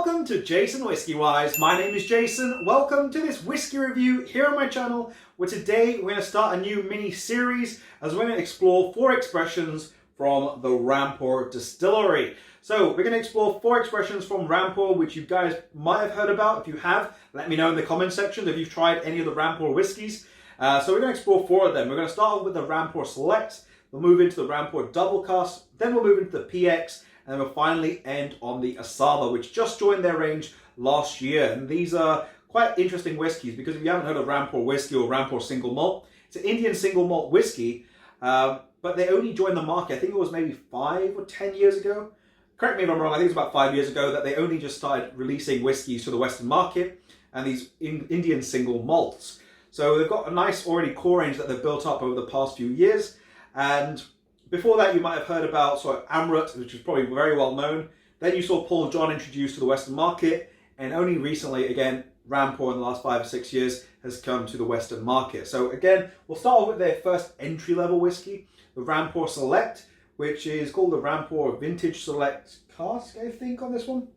Welcome to JasonWhiskyWise. My name is Jason. Welcome to this whiskey review here on my channel, where today we're going to start a new mini series as we're going to explore 4 expressions from the Rampur distillery. So we're going to explore 4 expressions from Rampur, which you guys might have heard about. If you have, let me know in the comment section if you've tried any of the Rampur whiskies. So we're going to explore 4 of them. We're going to start off with the Rampur Select, we'll move into the Rampur Double Cask, then we'll move into the PX, and then we'll finally end on the Asava, which just joined their range last year. And these are quite interesting whiskies because if you haven't heard of Rampur Whisky or Rampur Single Malt, it's an Indian single malt whiskey, but they only joined the market, I think it was maybe 5 or 10 years ago. Correct me if I'm wrong, I think it's about 5 years ago that they only just started releasing whiskies to the Western market and these Indian single malts. So they've got a nice already core range that they've built up over the past few years. And before that, you might have heard about Amrut, which is probably very well known. Then you saw Paul John introduced to the Western market, and only recently, again, Rampur in the last 5 or 6 years has come to the Western market. So again, we'll start off with their first entry-level whiskey, the Rampur Select, which is called the Rampur Vintage Select Cask, I think, on this one.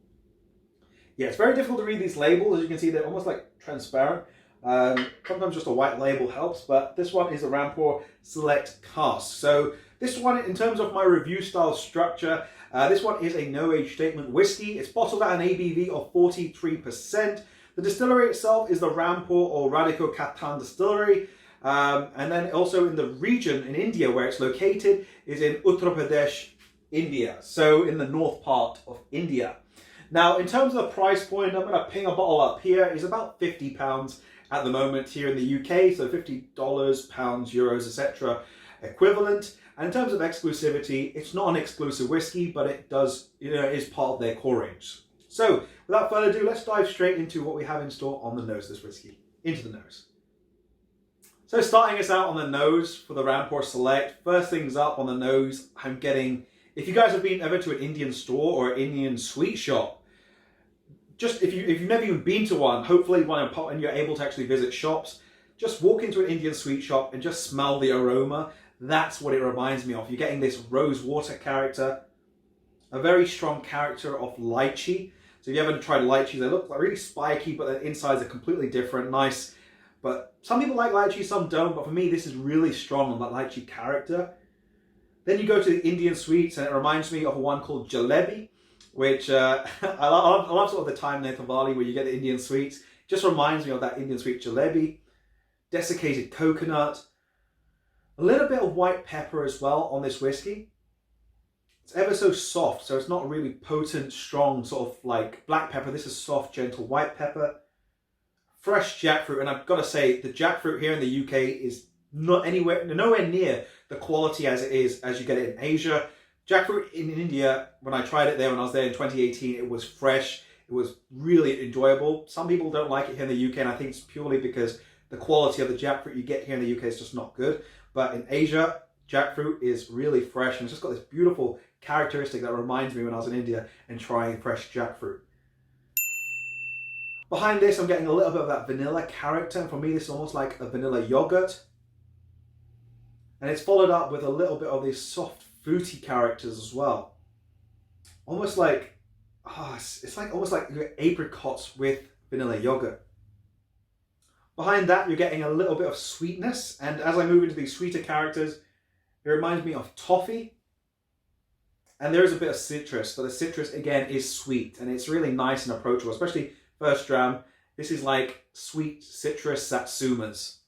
Yeah, it's very difficult to read these labels. As you can see, they're almost like transparent. Sometimes just a white label helps, but this one is a Rampur Select Cask. So this one, in terms of my review style structure, this one is a no-age statement whiskey. It's bottled at an ABV of 43%. The distillery itself is the Rampur or Radhika Khatan distillery. And then also in the region in India where it's located is in Uttar Pradesh, India. So in the north part of India. Now, in terms of the price point, I'm going to ping a bottle up here. It's about £50 at the moment here in the UK. So $50, pounds, euros, etc. equivalent. And in terms of exclusivity, it's not an exclusive whiskey, but it does, it is part of their core range. So without further ado, let's dive straight into what we have in store on the nose of this whiskey. Into the nose. So starting us out on the nose for the Rampur Select, first things up on the nose, I'm getting, if you guys have been ever to an Indian store or an Indian sweet shop, just if you've never even been to one, hopefully when you're able to actually visit shops, just walk into an Indian sweet shop and just smell the aroma. That's what it reminds me of. You're getting this rose water character, a very strong character of lychee. So if you haven't tried lychees, they look like really spiky, but the insides are completely different, nice. But some people like lychee, some don't. But for me, this is really strong on that lychee character. Then you go to the Indian sweets, and it reminds me of one called jalebi, which I love sort of the time near Diwali where you get the Indian sweets. It just reminds me of that Indian sweet jalebi. Desiccated coconut. A little bit of white pepper as well on this whiskey. It's ever so soft, so it's not really potent, strong, sort of like black pepper. This is soft, gentle white pepper. Fresh jackfruit, and I've got to say, the jackfruit here in the UK is nowhere near the quality as it is as you get it in Asia. Jackfruit in India, when I tried it there when I was there in 2018, it was fresh. It was really enjoyable. Some people don't like it here in the UK, and I think it's purely because the quality of the jackfruit you get here in the UK is just not good. But in Asia, jackfruit is really fresh, and it's just got this beautiful characteristic that reminds me when I was in India and trying fresh jackfruit. Behind this, I'm getting a little bit of that vanilla character, and for me, this is almost like a vanilla yogurt. And it's followed up with a little bit of these soft, fruity characters as well. Almost like, it's like almost like apricots with vanilla yogurt. Behind that, you're getting a little bit of sweetness, and as I move into these sweeter characters, it reminds me of toffee. And there is a bit of citrus, but the citrus, again, is sweet, and it's really nice and approachable, especially first dram. This is like sweet citrus satsumas.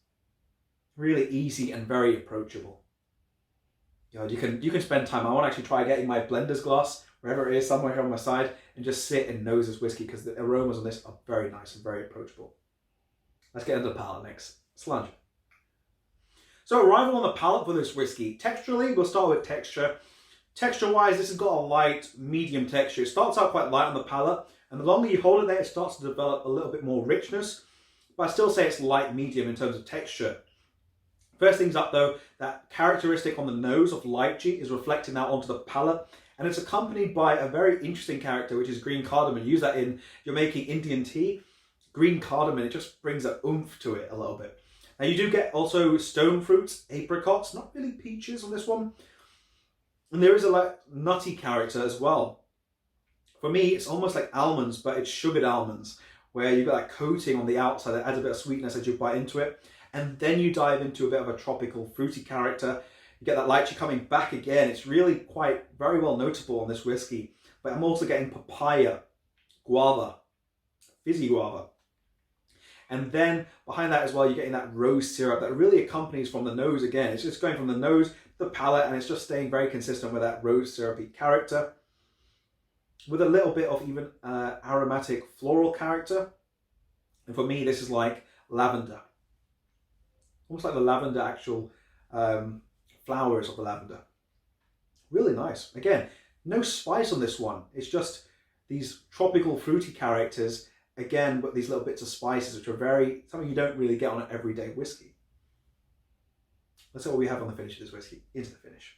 Really easy and very approachable. You can spend time. I want to actually try getting my blender's glass, wherever it is, somewhere here on my side, and just sit and nose this whiskey, because the aromas on this are very nice and very approachable. Let's get into the palate next. Slunge. So arrival on the palate for this whiskey. Texturally, we'll start with texture. Texture-wise, this has got a light, medium texture. It starts out quite light on the palate, and the longer you hold it there, it starts to develop a little bit more richness. But I still say it's light, medium in terms of texture. First things up though, that characteristic on the nose of lychee is reflecting out onto the palate, and it's accompanied by a very interesting character, which is green cardamom. Use that in, you're making Indian tea. Green cardamom, it just brings an oomph to it a little bit. Now you do get also stone fruits, apricots, not really peaches on this one. And there is a like nutty character as well. For me, it's almost like almonds, but it's sugared almonds, where you've got that coating on the outside that adds a bit of sweetness as you bite into it. And then you dive into a bit of a tropical fruity character. You get that lychee coming back again. It's really quite very well notable on this whiskey. But I'm also getting papaya, guava, fizzy guava. And then behind that as well, you're getting that rose syrup that really accompanies from the nose again. It's just going from the nose to the palate, and it's just staying very consistent with that rose syrupy character, with a little bit of even aromatic floral character. And for me, this is like lavender. Almost like the lavender actual flowers of the lavender. Really nice. Again, no spice on this one. It's just these tropical fruity characters, again, with these little bits of spices, which are something you don't really get on an everyday whiskey. That's what we have on the finish of this whiskey, into the finish.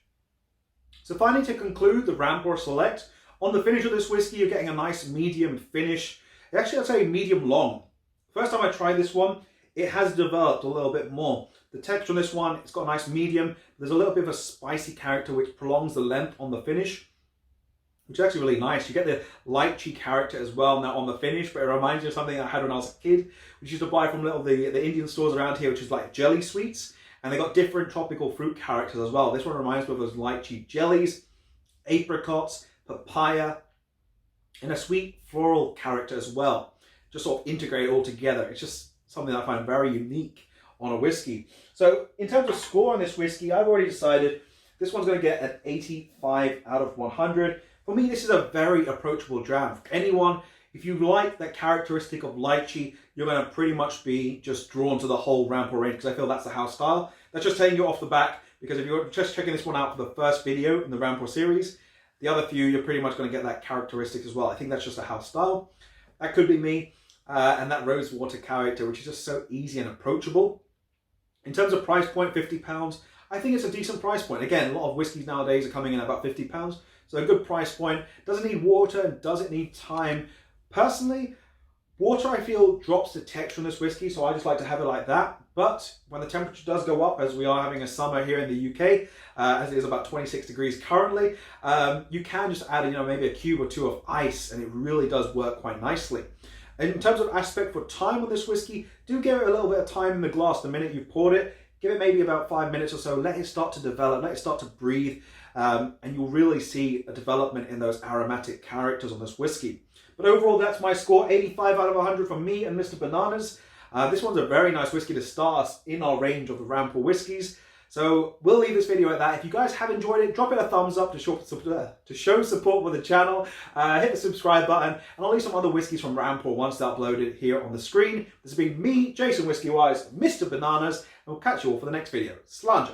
So finally, to conclude the Rampur Select, on the finish of this whiskey, you're getting a nice medium finish. Actually, I'd say medium long. First time I tried this one, it has developed a little bit more. The texture on this one, it's got a nice medium. There's a little bit of a spicy character which prolongs the length on the finish, which is actually really nice. You get the lychee character as well now on the finish, but it reminds me of something I had when I was a kid, which used to buy from the Indian stores around here, which is like jelly sweets. And they got different tropical fruit characters as well. This one reminds me of those lychee jellies, apricots, papaya, and a sweet floral character as well. Just sort of integrate it all together. It's just something that I find very unique on a whiskey. So in terms of score on this whiskey, I've already decided this one's going to get an 85 out of 100. For me, this is a very approachable dram. For anyone, if you like that characteristic of lychee, you're going to pretty much be just drawn to the whole Rampur range, because I feel that's the house style. That's just taking you off the back, because if you're just checking this one out for the first video in the Rampur series, the other few, you're pretty much going to get that characteristic as well. I think that's just a house style. That could be me. And that rosewater character, which is just so easy and approachable. In terms of price point, £50, I think it's a decent price point. Again, a lot of whiskies nowadays are coming in at about £50, so a good price point. Doesn't need water and doesn't need time. Personally, water I feel drops the texture on this whiskey, so I just like to have it like that. But when the temperature does go up, as we are having a summer here in the UK, as it is about 26 degrees currently, you can just add, maybe a cube or two of ice, and it really does work quite nicely. And in terms of aspect for time on this whiskey, do give it a little bit of time in the glass the minute you've poured it. Give it maybe about 5 minutes or so, let it start to develop, let it start to breathe, and you'll really see a development in those aromatic characters on this whiskey. But overall, that's my score, 85 out of 100 from me and Mr. Bananas. This one's a very nice whiskey to start us in our range of the Rampur whiskies. So we'll leave this video at that. If you guys have enjoyed it, drop it a thumbs up to show support for the channel. Hit the subscribe button, and I'll leave some other whiskies from Rampur once they're uploaded here on the screen. This has been me, JasonWhiskyWise, Mr. Bananas, and we'll catch you all for the next video. Slàinte.